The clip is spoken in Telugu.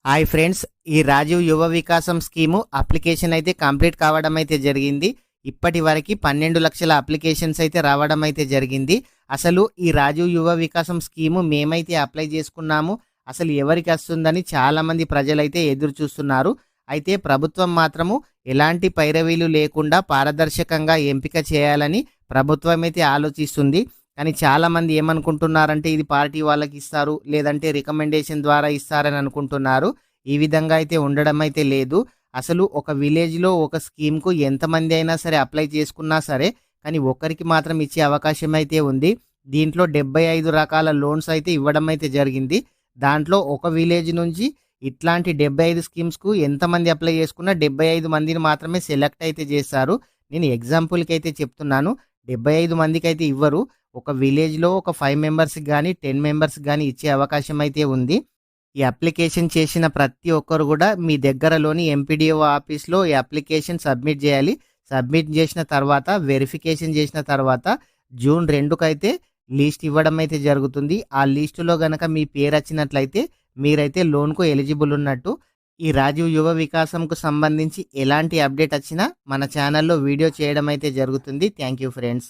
హాయ్ ఫ్రెండ్స్, ఈ రాజీవ్ యువ వికాసం స్కీము అప్లికేషన్ అయితే కంప్లీట్ కావడం అయితే జరిగింది. ఇప్పటి వరకు 12 లక్షల అప్లికేషన్స్ అయితే రావడం అయితే జరిగింది. అసలు ఈ రాజీవ్ యువ వికాసం స్కీము మేమైతే అప్లై చేసుకున్నాము, అసలు ఎవరికి వస్తుందని చాలామంది ప్రజలైతే ఎదురు చూస్తున్నారు. అయితే ప్రభుత్వం మాత్రము ఎలాంటి పైరవీలు లేకుండా పారదర్శకంగా ఎంపిక చేయాలని ప్రభుత్వం అయితే ఆలోచిస్తుంది. కానీ చాలామంది ఏమనుకుంటున్నారంటే ఇది పార్టీ వాళ్ళకి ఇస్తారు, లేదంటే రికమెండేషన్ ద్వారా ఇస్తారని అనుకుంటున్నారు. ఈ విధంగా అయితే ఉండడం అయితే లేదు. అసలు ఒక విలేజ్లో ఒక స్కీమ్కు ఎంతమంది అయినా సరే అప్లై చేసుకున్నా సరే, కానీ ఒక్కరికి మాత్రం ఇచ్చే అవకాశం అయితే ఉంది. దీంట్లో 75 రకాల లోన్స్ అయితే ఇవ్వడం అయితే జరిగింది. దాంట్లో ఒక విలేజ్ నుంచి ఇట్లాంటి 75 స్కీమ్స్కు ఎంతమంది అప్లై చేసుకున్నా 75 మందిని మాత్రమే సెలెక్ట్ అయితే చేస్తారు. నేను ఎగ్జాంపుల్కి అయితే చెప్తున్నాను, 75 మందికి అయితే ఇవ్వరు. ఒక విలేజ్లో ఒక 5 మెంబర్స్కి కానీ 10 మెంబర్స్కి కానీ ఇచ్చే అవకాశం అయితే ఉంది. ఈ అప్లికేషన్ చేసిన ప్రతి ఒక్కరు కూడా మీ దగ్గరలోని ఎంపీడీఓ ఆఫీస్లో ఈ అప్లికేషన్ సబ్మిట్ చేయాలి. సబ్మిట్ చేసిన తర్వాత వెరిఫికేషన్ చేసిన తర్వాత జూన్ 2కి అయితే లిస్ట్ ఇవ్వడం అయితే జరుగుతుంది. ఆ లిస్టులో గనక మీ పేరు వచ్చినట్లయితే మీరైతే లోన్కు ఎలిజిబుల్ ఉన్నట్టు. ఈ రాజీవ్ యువ వికాసంకు సంబంధించి ఎలాంటి అప్డేట్ వచ్చినా మన ఛానల్లో వీడియో చేయడం అయితే జరుగుతుంది. Thank you friends.